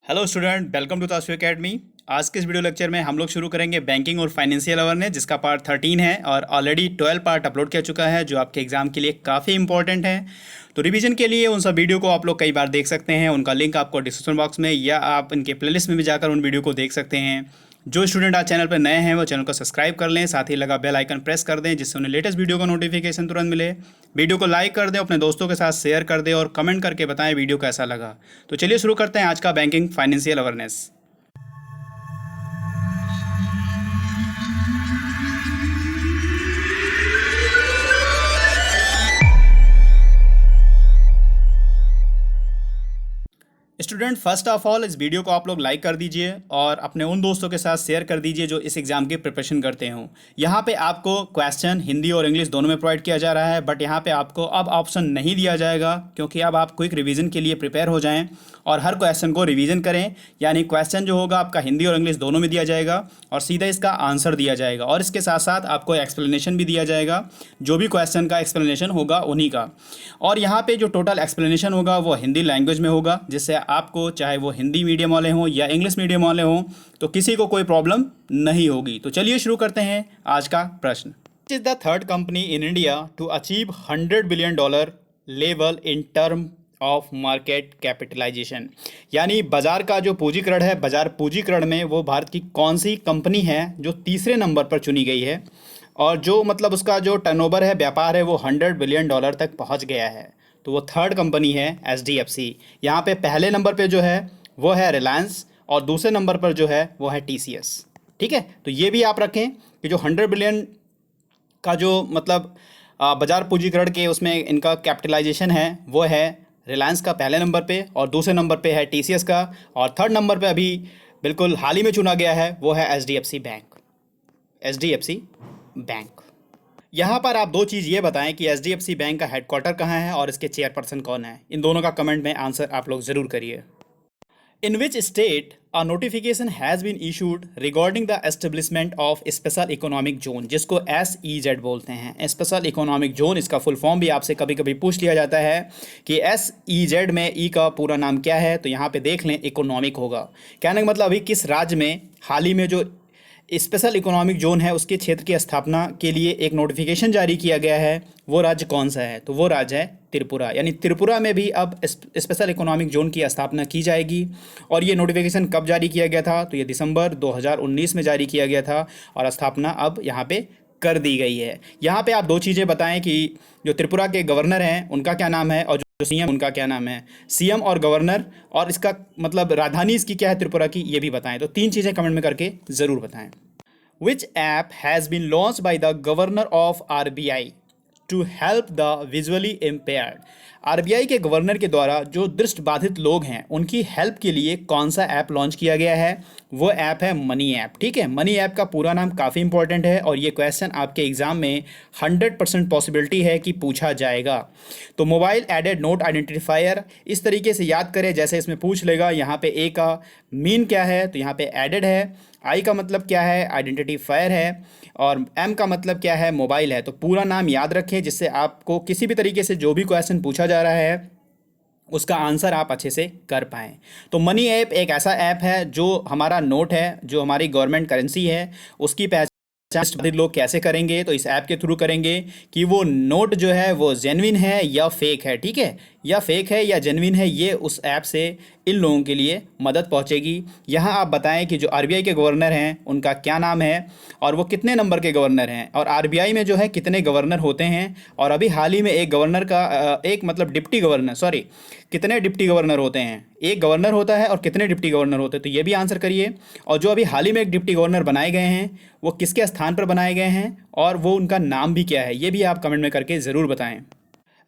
Hello student, welcome to Tashu Academy. आज के इस वीडियो लेक्चर में हम लोग शुरू करेंगे बैंकिंग और फाइनेंशियल अवेयरनेस, जिसका पार्ट 13 है और ऑलरेडी 12 पार्ट अपलोड किया चुका है, जो आपके एग्जाम के लिए काफ़ी इंपॉर्टेंट है। तो रिवीजन के लिए उन सब वीडियो को आप लोग कई बार देख सकते हैं। उनका लिंक आपको डिस्क्रिप्शन बॉक्स में या आप इनके प्लेलिस्ट में भी जाकर उन वीडियो को देख सकते हैं। जो स्टूडेंट आज चैनल पर नए हैं वो चैनल को सब्सक्राइब कर लें, साथ ही लगा बेल आइकन प्रेस कर दें, जिससे उन्हें लेटेस्ट वीडियो का नोटिफिकेशन तुरंत मिले। वीडियो को लाइक कर दें, अपने दोस्तों के साथ शेयर कर दें और कमेंट करके बताएं वीडियो कैसा लगा। तो चलिए शुरू करते हैं आज का banking financial awareness. Student, first of all इस वीडियो को आप लोग लाइक कर दीजिए और अपने उन दोस्तों के साथ शेयर कर दीजिए जो इस एग्ज़ाम की प्रिपरेशन करते हों। यहाँ पे आपको क्वेश्चन हिंदी और इंग्लिश दोनों में प्रोवाइड किया जा रहा है, बट यहाँ पे आपको अब ऑप्शन नहीं दिया जाएगा, क्योंकि अब आप क्विक रिवीजन के लिए प्रिपेयर हो जाएं और हर क्वेश्चन को रिवीजन करें। यानी क्वेश्चन जो होगा आपका हिंदी और इंग्लिश दोनों में दिया जाएगा और सीधा इसका आंसर दिया जाएगा, और इसके साथ साथ आपको एक्सप्लेनेशन भी दिया जाएगा, जो भी क्वेश्चन का एक्सप्लेनेशन होगा उन्हीं का। और यहाँ पे जो टोटल एक्सप्लेनेशन होगा वो हिंदी लैंग्वेज में होगा, जिससे आपको चाहे वो हिंदी मीडियम वाले हों या इंग्लिश मीडियम वाले हों, तो किसी को कोई प्रॉब्लम नहीं होगी। तो चलिए शुरू करते हैं आज का प्रश्न। Which is the third company in India to achieve $100 billion level in term of market capitalization. यानी बाजार का जो पूंजीकरण है, बाजार पूंजीकरण में वो भारत की कौन सी कंपनी है जो तीसरे नंबर पर चुनी गई है और जो मतलब उसका जो टर्नओवर है, व्यापार है, वो $100 बिलियन तक पहुंच गया है। तो वो थर्ड कंपनी है HDFC। यहाँ पे पहले नंबर पे जो है वो है रिलायंस और दूसरे नंबर पर जो है वो है TCS। ठीक है, तो ये भी आप रखें कि जो 100 बिलियन का जो मतलब बाजार पूंजीकरण के उसमें इनका कैपिटलाइजेशन है वो है रिलायंस का पहले नंबर पे, और दूसरे नंबर पे है TCS का, और थर्ड नंबर पे अभी बिल्कुल हाल ही में चुना गया है वो है HDFC बैंक। HDFC bank. यहाँ पर आप दो चीज़ ये बताएं कि HDFC बैंक का हेडक्वार्टर कहाँ है और इसके चेयरपर्सन कौन है। इन दोनों का कमेंट में आंसर आप लोग ज़रूर करिए। In which state a notification has been issued regarding the establishment of special economic zone, जिसको SEZ बोलते हैं। स्पेशल इकोनॉमिक जोन, इसका फुल फॉर्म भी आपसे कभी कभी पूछ लिया जाता है कि SEZ में ई का पूरा नाम क्या है, तो यहाँ पे देख लें इकोनॉमिक होगा। कहने का मतलब अभी किस राज्य में हाल ही में जो स्पेशल इकोनॉमिक जोन है उसके क्षेत्र की स्थापना के लिए एक नोटिफिकेशन जारी किया गया है, वो राज्य कौन सा है, तो वो राज्य है त्रिपुरा। यानी त्रिपुरा में भी अब स्पेशल इकोनॉमिक जोन की स्थापना की जाएगी। और ये नोटिफिकेशन कब जारी किया गया था, तो ये दिसंबर 2019 में जारी किया गया था और स्थापना अब यहाँ पे कर दी गई है। यहाँ पे आप दो चीज़ें बताएं कि जो त्रिपुरा के गवर्नर हैं उनका क्या नाम है और जो CM उनका क्या नाम है। CM और गवर्नर, और इसका मतलब राजधानी इसकी क्या है त्रिपुरा की, ये भी बताएं। तो तीन चीज़ें कमेंट में करके ज़रूर बताएं। Which app has been launched by the governor of RBI to help the visually impaired? RBI के गवर्नर के द्वारा जो दृष्टिबाधित लोग हैं उनकी हेल्प के लिए कौन सा ऐप लॉन्च किया गया है, वो ऐप है मनी ऐप। ठीक है, मनी ऐप का पूरा नाम काफ़ी इंपॉर्टेंट है और ये क्वेश्चन आपके एग्जाम में 100% पॉसिबिलिटी है कि पूछा जाएगा। तो मोबाइल एडेड नोट आइडेंटिफायर, इस तरीके से याद करें जैसे इसमें पूछ लेगा। यहाँ पे ए का मीन क्या है, तो यहाँ पे एडेड है। आई का मतलब क्या है, आइडेंटिफायर है, और एम का मतलब क्या है, मोबाइल है। तो पूरा नाम याद रखें, जिससे आपको किसी भी तरीके से जो भी क्वेश्चन पूछा जा रहा है उसका आंसर आप अच्छे से कर पाएँ। तो मनी ऐप एक ऐसा ऐप है जो हमारा नोट है, जो हमारी गवर्नमेंट करेंसी है, उसकी पहचान लोग कैसे करेंगे, तो इस ऐप के थ्रू करेंगे कि वो नोट जो है वो जेन्युइन है या फेक है। ठीक है, या फेक है या जेन्युइन है, ये उस ऐप से इन लोगों के लिए मदद पहुंचेगी। यहाँ आप बताएं कि जो RBI के गवर्नर हैं उनका क्या नाम है और वो कितने नंबर के गवर्नर हैं, और RBI में जो है कितने गवर्नर होते हैं, और अभी हाल ही में एक गवर्नर का एक मतलब डिप्टी गवर्नर, सॉरी, कितने डिप्टी गवर्नर होते हैं, एक गवर्नर होता है और कितने डिप्टी गवर्नर होते हैं, तो ये भी आंसर करिए। और जो अभी हाल ही में एक डिप्टी गवर्नर बनाए गए हैं वो किसके स्थान पर बनाए गए हैं और वो उनका नाम भी क्या है, ये भी आप कमेंट में करके ज़रूर बताएं।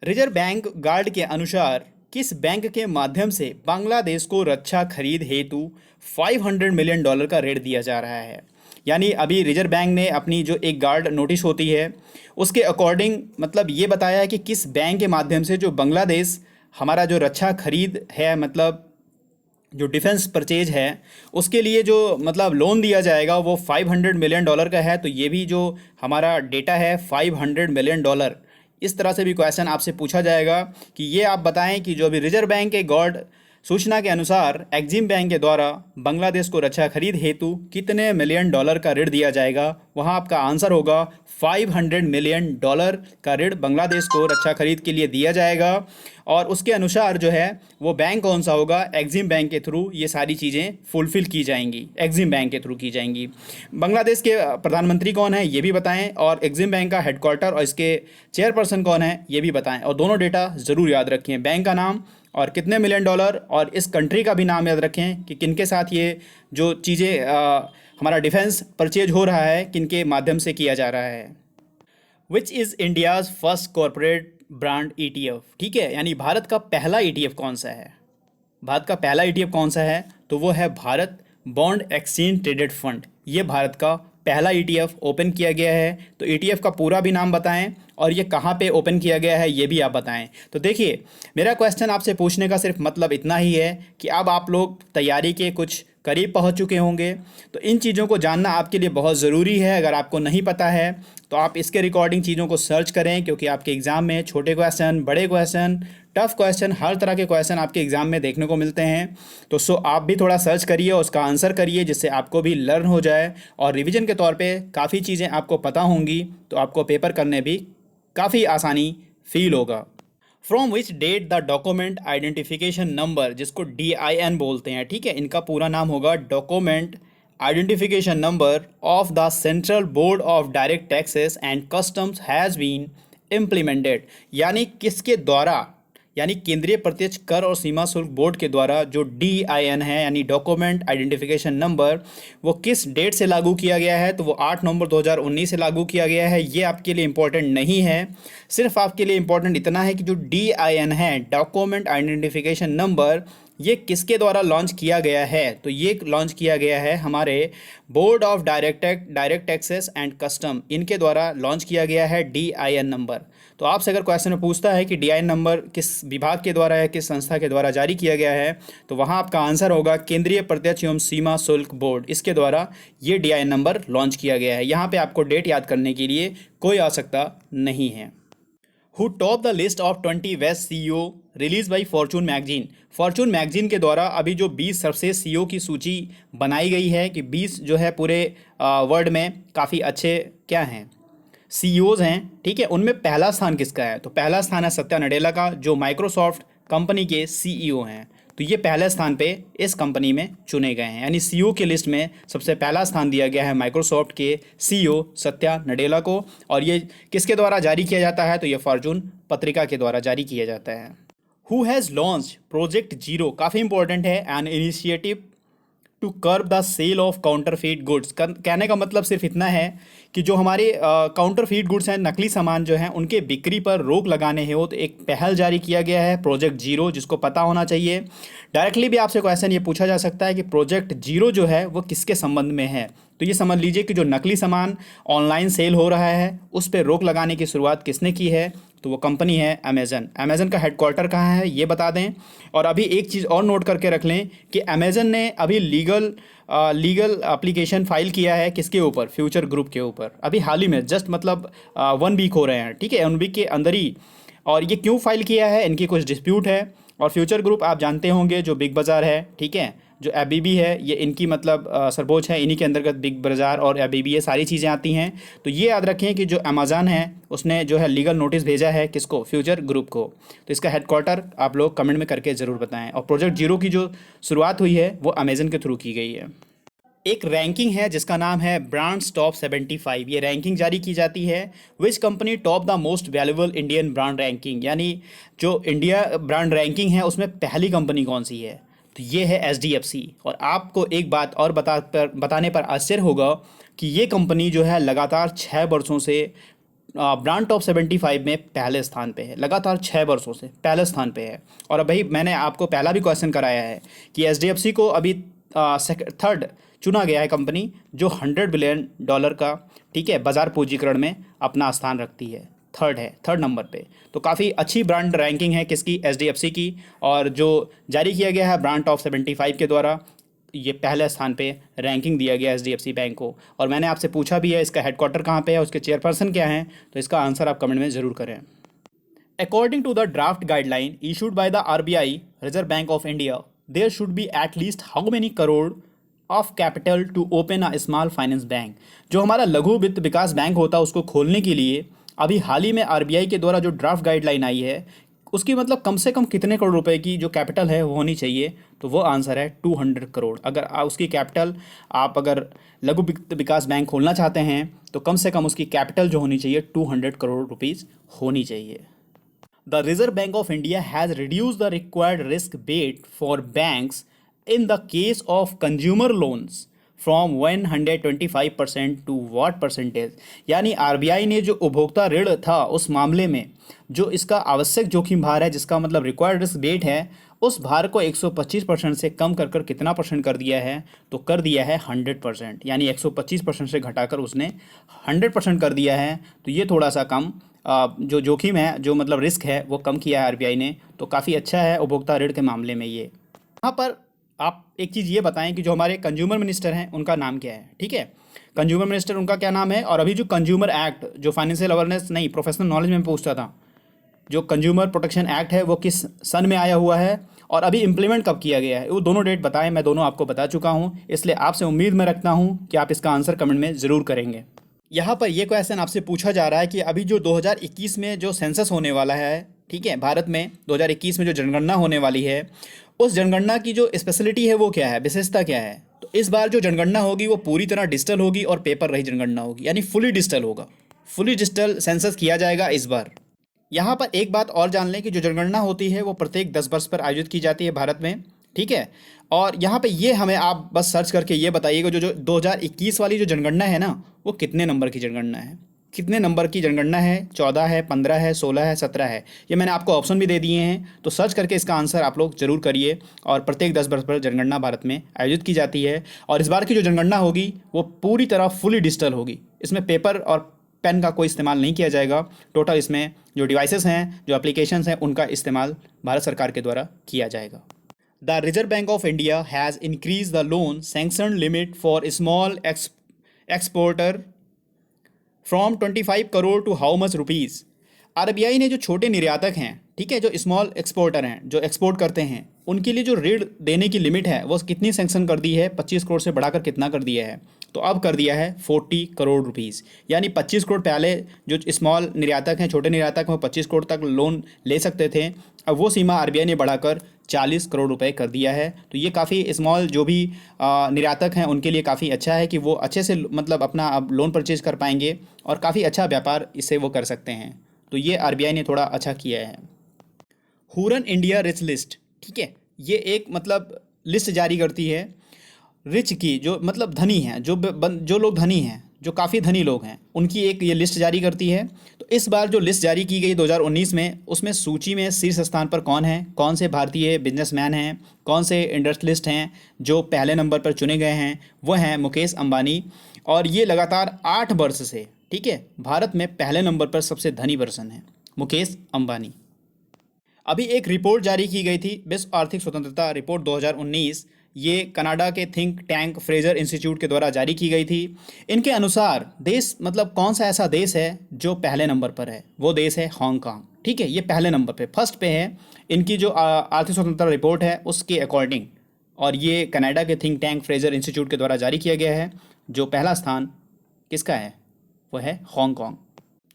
रिजर्व बैंक गार्ड के अनुसार किस बैंक के माध्यम से बांग्लादेश को रक्षा खरीद हेतु $500 मिलियन का ऋण दिया जा रहा है। यानी अभी रिजर्व बैंक ने अपनी जो एक गार्ड नोटिस होती है उसके अकॉर्डिंग मतलब ये बताया है कि किस बैंक के माध्यम से जो बांग्लादेश हमारा जो रक्षा खरीद है, मतलब जो डिफेंस परचेज है, उसके लिए जो मतलब लोन दिया जाएगा वो $500 मिलियन का है। तो ये भी जो हमारा डेटा है $500 मिलियन, इस तरह से भी क्वेश्चन आपसे पूछा जाएगा कि ये आप बताएं कि जो अभी रिजर्व बैंक के गार्ड सूचना के अनुसार एक्जिम बैंक के द्वारा बांग्लादेश को रक्षा खरीद हेतु कितने मिलियन डॉलर का ऋण दिया जाएगा? वहाँ आपका आंसर होगा 500 मिलियन डॉलर का ऋण बांग्लादेश को रक्षा खरीद के लिए दिया जाएगा। और उसके अनुसार जो है वो बैंक कौन सा होगा? एक्जिम बैंक के थ्रू ये सारी चीज़ें फुलफ़िल की जाएंगी, एक्जिम बैंक के थ्रू की जाएंगी। बांग्लादेश के प्रधानमंत्री कौन है ये भी बताएं, और एक्जिम बैंक का हेडक्वार्टर और इसके चेयरपर्सन कौन है ये भी बताएं। और दोनों डेटा ज़रूर याद रखें, बैंक का नाम और कितने मिलियन डॉलर, और इस कंट्री का भी नाम याद रखें कि किनके साथ ये जो चीज़ें हमारा डिफेंस परचेज हो रहा है किनके माध्यम से किया जा रहा है। Which is India's first corporate brand ETF? ठीक है, यानी भारत का पहला ETF कौन सा है? भारत का पहला ETF कौन सा है? तो वो है Bharat bond exchange traded fund. ये भारत का पहला ETF ओपन किया गया है। तो ETF का पूरा भी नाम बताएं और ये कहाँ पे ओपन किया गया है ये भी आप बताएं। तो देखिए, मेरा क्वेश्चन आपसे पूछने का सिर्फ मतलब इतना ही है कि अब आप लोग तैयारी के कुछ करीब पहुंच चुके होंगे, तो इन चीज़ों को जानना आपके लिए बहुत ज़रूरी है। अगर आपको नहीं पता है तो आप इसके रिकॉर्डिंग चीज़ों को सर्च करें, क्योंकि आपके एग्ज़ाम में छोटे क्वेश्चन, बड़े क्वेश्चन, टफ क्वेश्चन, हर तरह के क्वेश्चन आपके एग्ज़ाम में देखने को मिलते हैं। तो आप भी थोड़ा सर्च करिए, उसका आंसर करिए, जिससे आपको भी लर्न हो जाए और रिवीजन के तौर पे काफ़ी चीज़ें आपको पता होंगी, तो आपको पेपर करने भी काफ़ी आसानी फील होगा। From which date the document identification number, जिसको DIN बोलते हैं, ठीक है, इनका पूरा नाम होगा document identification number of the central board of direct taxes and customs has been implemented. यानी किसके द्वारा, यानी केंद्रीय प्रत्यक्ष कर और सीमा शुल्क बोर्ड के द्वारा जो DIN है यानी डॉक्यूमेंट आइडेंटिफिकेशन नंबर, वो किस डेट से लागू किया गया है? तो वो 8 नवंबर 2019 से लागू किया गया है। ये आपके लिए इम्पोर्टेंट नहीं है, सिर्फ आपके लिए इम्पोर्टेंट इतना है कि जो DIN है, डॉक्यूमेंट आइडेंटिफिकेशन नंबर, ये किसके द्वारा लॉन्च किया गया है? तो ये लॉन्च किया गया है हमारे board of direct taxes and custom, इनके द्वारा लॉन्च किया गया है DIN नंबर। तो आपसे अगर क्वेश्चन में पूछता है कि DIN नंबर किस विभाग के द्वारा है, किस संस्था के द्वारा जारी किया गया है, तो वहाँ आपका आंसर होगा केंद्रीय प्रत्यक्ष एवं सीमा शुल्क बोर्ड, इसके द्वारा ये DIN नंबर लॉन्च किया गया है। यहाँ पे आपको डेट याद करने के लिए कोई आवश्यकता नहीं है। Who top the list of 20 best CEO release by Fortune magazine? Fortune magazine के द्वारा अभी जो 20 सर्वश्रेष्ठ CEO की सूची बनाई गई है कि 20 जो है पूरे वर्ल्ड में काफ़ी अच्छे क्या हैं CEOs हैं, ठीक है, उनमें पहला स्थान किसका है? तो पहला स्थान है सत्या नडेला का, जो माइक्रोसॉफ्ट कंपनी के CEO हैं। तो ये पहले स्थान पे इस कंपनी में चुने गए हैं, यानी CEO की लिस्ट में सबसे पहला स्थान दिया गया है माइक्रोसॉफ्ट के CEO सत्या नडेला को। और ये किसके द्वारा जारी किया जाता है? तो ये फॉर्चून पत्रिका के द्वारा जारी किया जाता है। Who has launch project zero? काफ़ी इंपॉर्टेंट है, an initiative to curb the sale of counterfeit goods. कहने का मतलब सिर्फ इतना है कि जो हमारे काउंटरफीट गुड्स हैं, नकली सामान जो हैं, उनके बिक्री पर रोक लगाने है वो तो एक पहल जारी किया गया है प्रोजेक्ट जीरो, जिसको पता होना चाहिए। डायरेक्टली भी आपसे क्वेश्चन ये पूछा जा सकता है कि प्रोजेक्ट जीरो जो है वो किसके संबंध में है? तो ये समझ लीजिए कि जो नकली सामान ऑनलाइन सेल हो रहा है उस पर रोक लगाने की शुरुआत किसने की है? तो वो कंपनी है अमेज़न। अमेज़न का हेडक्वार्टर कहाँ है ये बता दें। और अभी एक चीज़ और नोट करके रख लें कि अमेज़न ने अभी लीगल एप्लीकेशन फाइल किया है किसके ऊपर? फ्यूचर ग्रुप के ऊपर, अभी हाल ही में, जस्ट मतलब 1 वीक हो रहे हैं, ठीक है, 1 वीक के अंदर ही। और ये क्यों फाइल किया है? इनकी कुछ डिस्प्यूट है। और फ्यूचर ग्रुप आप जानते होंगे जो बिग बाज़ार है, ठीक है, जो एबीबी है, ये इनकी मतलब सरबोच है, इन्हीं के अंतर्गत बिग बाज़ार और एबीबी ये सारी चीज़ें आती हैं। तो ये याद रखें कि जो अमेज़न है उसने जो है लीगल नोटिस भेजा है किसको? फ्यूचर ग्रुप को। तो इसका हेडक्वार्टर आप लोग कमेंट में करके ज़रूर बताएं। और प्रोजेक्ट जीरो की जो शुरुआत हुई है वो अमेज़न के थ्रू की गई है। एक रैंकिंग है जिसका नाम है ब्रांड्स टॉप 75। ये रैंकिंग जारी की जाती है which company top the most valuable Indian brand ranking, यानी जो इंडिया ब्रांड रैंकिंग है उसमें पहली कंपनी कौन सी है? तो ये है SDFC। और आपको एक बात और बताने पर आश्चर्य होगा कि ये कंपनी जो है लगातार 6 वर्षों से ब्रांड टॉप 75 में पहले स्थान पे है, लगातार 6 वर्षों से पहले स्थान पे है। और अभी मैंने आपको पहला भी क्वेश्चन कराया है कि SDFC को अभी थर्ड चुना गया है कंपनी जो $100 बिलियन का, ठीक है, बाजार पूंजीकरण में अपना स्थान रखती है। थर्ड नंबर पे। तो काफ़ी अच्छी ब्रांड रैंकिंग है किसकी? SDFC की। और जो जारी किया गया है ब्रांड टॉप 75 के द्वारा, ये पहले स्थान पे रैंकिंग दिया गया SDFC बैंक को। और मैंने आपसे पूछा भी है इसका हेडक्वार्टर कहाँ पे है, उसके चेयरपर्सन क्या हैं, तो इसका आंसर आप कमेंट में ज़रूर करें। According to the draft guideline issued by the RBI, Reserve Bank of India, there should be at least how many crore of capital to open a small finance bank. जो हमारा लघु वित्त विकास बैंक होता है उसको खोलने के लिए अभी हाल ही में आरबीआई के द्वारा जो ड्राफ्ट गाइडलाइन आई है उसकी मतलब कम से कम कितने करोड़ रुपए की जो कैपिटल है वो होनी चाहिए, तो वो आंसर है 200 करोड़। अगर उसकी कैपिटल आप अगर लघु वित्त विकास बैंक खोलना चाहते हैं तो कम से कम उसकी कैपिटल जो होनी चाहिए 200 करोड़ रुपीज़ होनी चाहिए। The Reserve Bank of India has reduced the required risk weight for banks in the case of consumer loans from 125% to what percentage। यानी आरबीआई ने जो उपभोक्ता ऋण था उस मामले में जो इसका आवश्यक जोखिम भार है, जिसका मतलब रिक्वायर्ड रिस्क वेट है, उस भार को 125% से कम कर कर कितना परसेंट कर दिया है, तो कर दिया है 100%। यानी 125% से घटाकर उसने 100% कर दिया है। तो ये थोड़ा सा कम जो जोखिम है, जो मतलब रिस्क है, वो कम किया है आरबीआई ने। तो काफ़ी अच्छा है उपभोक्ता ऋण के मामले में ये। यहाँ पर आप एक चीज़ ये बताएं कि जो हमारे कंज्यूमर मिनिस्टर हैं उनका नाम क्या है। ठीक है, कंज्यूमर मिनिस्टर उनका क्या नाम है। और अभी जो कंज्यूमर एक्ट, जो फाइनेंशियल अवेयरनेस नहीं प्रोफेशनल नॉलेज में पूछता था, जो कंज्यूमर प्रोटेक्शन एक्ट है वो किस सन में आया हुआ है और अभी इम्प्लीमेंट कब किया गया है, वो दोनों डेट बताएं। मैं दोनों आपको बता चुका हूँ, इसलिए आपसे उम्मीद में रखता हूँ कि आप इसका आंसर कमेंट में ज़रूर करेंगे। यहाँ पर यह क्वेश्चन आपसे पूछा जा रहा है कि अभी जो 2021 में जो सेंसस होने वाला है, ठीक है, भारत में 2021 में जो जनगणना होने वाली है, उस जनगणना की जो स्पेशलिटी है वो क्या है, विशेषता क्या है। तो इस बार जो जनगणना होगी वो पूरी तरह डिजिटल होगी और पेपर रहित जनगणना होगी, यानी फुली डिजिटल होगा। फुली डिजिटल सेंसस किया जाएगा इस बार। यहाँ पर एक बात और जान लें कि जो जनगणना होती है वो प्रत्येक 10 वर्ष पर आयोजित की जाती है भारत में। ठीक है, और यहाँ पे ये हमें आप बस सर्च करके ये बताइएगा जो जो 2021 वाली जो जनगणना है ना, वो कितने नंबर की जनगणना है, कितने नंबर की जनगणना है, 14 है, 15 है, 16 है, 17 है। ये मैंने आपको ऑप्शन भी दे दिए हैं, तो सर्च करके इसका आंसर आप लोग जरूर करिए। और प्रत्येक 10 वर्ष पर जनगणना भारत में आयोजित की जाती है। और इस बार की जो जनगणना होगी वो पूरी तरह फुली डिजिटल होगी। इसमें पेपर और पेन का कोई इस्तेमाल नहीं किया जाएगा। टोटल इसमें जो डिवाइसेस हैं, जो एप्लीकेशंस हैं, उनका इस्तेमाल भारत सरकार के द्वारा किया जाएगा। The Reserve Bank of India has increased the loan sanction limit for small exporter from 25 crore to how much rupees। RBI ने जो छोटे निर्यातक हैं, ठीक है, जो स्मॉल एक्सपोर्टर हैं, जो एक्सपोर्ट करते हैं, उनके लिए जो ऋण देने की लिमिट है वो कितनी सैंक्शन कर दी है, 25 करोड़ से बढ़ाकर कितना कर दिया है, तो अब कर दिया है 40 करोड़ रुपीज़। यानी 25 करोड़ पहले जो स्मॉल निर्यातक हैं, छोटे निर्यातक हैं, वो 25 करोड़ तक लोन ले सकते थे, अब वो सीमा आरबीआई ने बढ़ाकर 40 करोड़ रुपए कर दिया है। तो ये काफ़ी स्मॉल जो भी निर्यातक हैं उनके लिए काफ़ी अच्छा है कि वो अच्छे से मतलब अपना अब लोन परचेज कर पाएंगे और काफ़ी अच्छा व्यापार इससे वो कर सकते हैं। तो ये आरबीआई ने थोड़ा अच्छा किया है। हुरन इंडिया रिच लिस्ट, ठीक है, ये एक मतलब लिस्ट जारी करती है रिच की, जो मतलब धनी हैं, जो लोग धनी हैं, जो काफ़ी धनी लोग हैं, उनकी एक ये लिस्ट जारी करती है। तो इस बार जो लिस्ट जारी की गई 2019 में, उसमें सूची में शीर्ष स्थान पर कौन है, कौन से भारतीय बिजनेसमैन हैं, कौन से इंडस्ट्रियलिस्ट हैं जो पहले नंबर पर चुने गए हैं, वो हैं मुकेश अंबानी। और ये लगातार 8 वर्ष से, ठीक है, भारत में पहले नंबर पर सबसे धनी पर्सन है मुकेश अंबानी। अभी एक रिपोर्ट जारी की गई थी, विश्व आर्थिक स्वतंत्रता रिपोर्ट 2019, ये कनाडा के थिंक टैंक फ्रेजर इंस्टीट्यूट के द्वारा जारी की गई थी। इनके अनुसार देश मतलब कौन सा ऐसा देश है जो पहले नंबर पर है, वो देश है हांगकांग। ठीक है, ये पहले नंबर पे, फर्स्ट पे है इनकी जो आर्थिक स्वतंत्रता रिपोर्ट है उसके अकॉर्डिंग। और ये कनाडा के थिंक टैंक फ्रेजर इंस्टीट्यूट के द्वारा जारी किया गया है। जो पहला स्थान किसका है, वो है हांगकांग।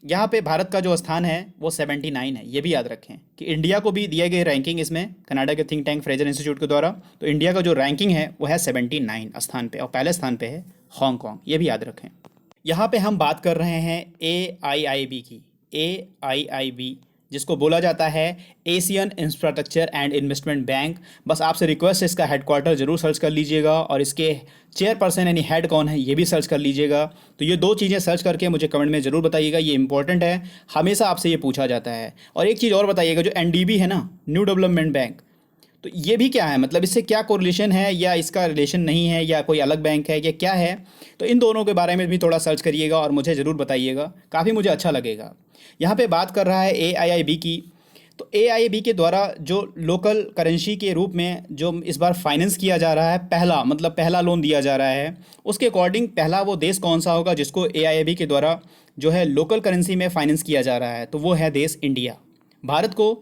यहाँ पे भारत का जो स्थान है वो 79 है। ये भी याद रखें कि इंडिया को भी दिए गए रैंकिंग इसमें कनाडा के थिंक टैंक फ्रेजर इंस्टीट्यूट के द्वारा, तो इंडिया का जो रैंकिंग है वो है 79 स्थान पे और पहले स्थान पे है हांगकांग। ये भी याद रखें। यहाँ पे हम बात कर रहे हैं AIIB की। AIIB जिसको बोला जाता है Asian infrastructure and investment bank. बस आपसे रिक्वेस्ट है इसका हेडक्वार्टर ज़रूर सर्च कर लीजिएगा और इसके चेयरपर्सन यानी हेड कौन है ये भी सर्च कर लीजिएगा। तो ये 2 चीज़ें सर्च करके मुझे कमेंट में ज़रूर बताइएगा, ये इंपॉर्टेंट है, हमेशा आपसे ये पूछा जाता है। और एक चीज़ और बताइएगा, जो NDB है ना, न्यू डेवलपमेंट बैंक, तो ये भी क्या है, मतलब इससे क्या कोरिलेशन है या इसका रिलेशन नहीं है या कोई अलग बैंक है या क्या है। तो इन दोनों के बारे में भी थोड़ा सर्च करिएगा और मुझे ज़रूर बताइएगा, काफ़ी मुझे अच्छा लगेगा। यहाँ पे बात कर रहा है AIIB की। तो AIIB के द्वारा जो लोकल करेंसी के रूप में जो इस बार फाइनेंस किया जा रहा है, पहला लोन दिया जा रहा है, उसके अकॉर्डिंग पहला वो देश कौन सा होगा जिसको AIIB के द्वारा जो है लोकल करेंसी में फाइनेंस किया जा रहा है, तो वो है देश इंडिया। भारत को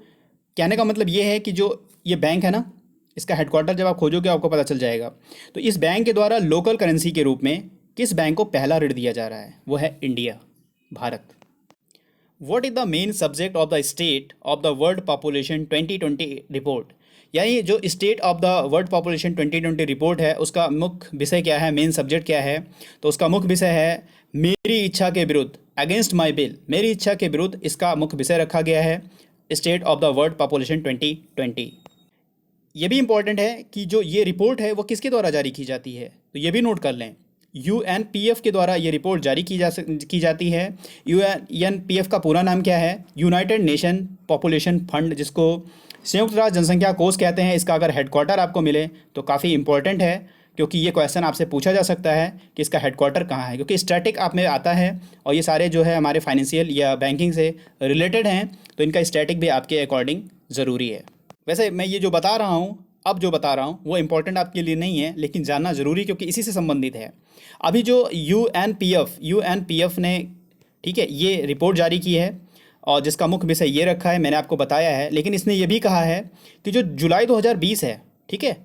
कहने का मतलब ये है कि जो ये बैंक है ना, इसका हेडक्वार्टर जब आप खोजोगे आपको पता चल जाएगा। तो इस बैंक के द्वारा लोकल करेंसी के रूप में किस बैंक को पहला ऋण दिया जा रहा है? वो है India, Bharat. What is the main subject of the state of the world population 2020 report? यानी जो state of the world population 2020 report है उसका मुख्य विषय क्या है, मेन सब्जेक्ट क्या है? तो उसका मुख्य विषय है मेरी इच्छा के विरुद्ध, अगेंस्ट माई बिल, मेरी इच्छा के विरुद्ध इसका मुख्य विषय रखा गया है state of the world population 2020। ये भी इंपॉर्टेंट है कि जो ये रिपोर्ट है वो किसके द्वारा जारी की जाती है, तो ये भी नोट कर लें। UNPF के द्वारा ये रिपोर्ट जारी की जाती है। UNPF का पूरा नाम क्या है? यूनाइटेड नेशन पॉपुलेशन फंड, जिसको संयुक्त राष्ट्र जनसंख्या कोष कहते हैं। इसका अगर हेडक्वार्टर आपको मिले तो काफ़ी इंपॉर्टेंट है, क्योंकि ये क्वेश्चन आपसे पूछा जा सकता है कि इसका हेडक्वार्टर कहाँ है, क्योंकि स्टैटिक आप में आता है और ये सारे जो है हमारे फाइनेंशियल या बैंकिंग से रिलेटेड हैं, तो इनका स्टैटिक भी आपके अकॉर्डिंग ज़रूरी है। वैसे मैं ये जो बता रहा हूँ, अब जो बता रहा हूँ वो इम्पोर्टेंट आपके लिए नहीं है, लेकिन जानना ज़रूरी, क्योंकि इसी से संबंधित है। अभी जो UNPF ने, ठीक है, ये रिपोर्ट जारी की है और जिसका मुख्य विषय ये रखा है, मैंने आपको बताया है। लेकिन इसने ये भी कहा है कि जो जुलाई 2020 है, ठीक है,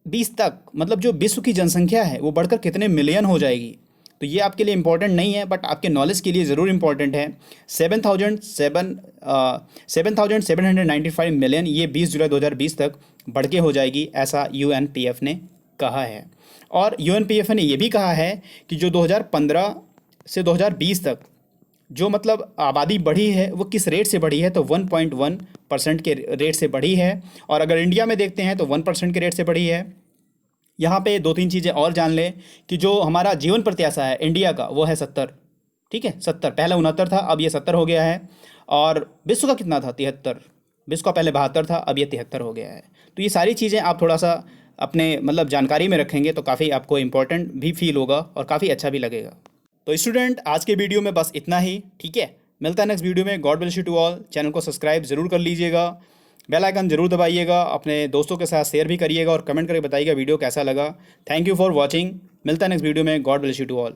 20 तक, मतलब जो विश्व की जनसंख्या है वो बढ़कर कितने मिलियन हो जाएगी। तो ये आपके लिए इम्पोर्टेंट नहीं है, बट आपके नॉलेज के लिए ज़रूर इम्पोर्टेंट है। 7,795 मिलियन ये 20 जुलाई 2020 तक बढ़ के हो जाएगी, ऐसा UNPF ने कहा है। और UNPF ने ये भी कहा है कि जो 2015 से 2020 तक जो मतलब आबादी बढ़ी है वो किस रेट से बढ़ी है, तो 1.1% के रेट से बढ़ी है। और अगर इंडिया में देखते हैं तो 1% के रेट से बढ़ी है। यहाँ पे 2-3 चीज़ें और जान लें कि जो हमारा जीवन प्रत्याशा है इंडिया का वो है 70, ठीक है, 70, पहले 69 था, अब ये 70 हो गया है। और विश्व का कितना था? 73। विश्व का पहले 72 था, अब ये 73 हो गया है। तो ये सारी चीज़ें आप थोड़ा सा अपने मतलब जानकारी में रखेंगे तो काफ़ी आपको इम्पोर्टेंट भी फील होगा और काफ़ी अच्छा भी लगेगा। तो स्टूडेंट, आज के वीडियो में बस इतना ही, ठीक है। मिलता है नेक्स्ट वीडियो में। God bless you to all. Channel को सब्सक्राइब जरूर कर लीजिएगा, बेल आइकन जरूर दबाइएगा, अपने दोस्तों के साथ शेयर भी करिएगा और कमेंट करके बताइएगा वीडियो कैसा लगा। Thank you for watching. मिलता है नेक्स्ट वीडियो में। God bless you to all.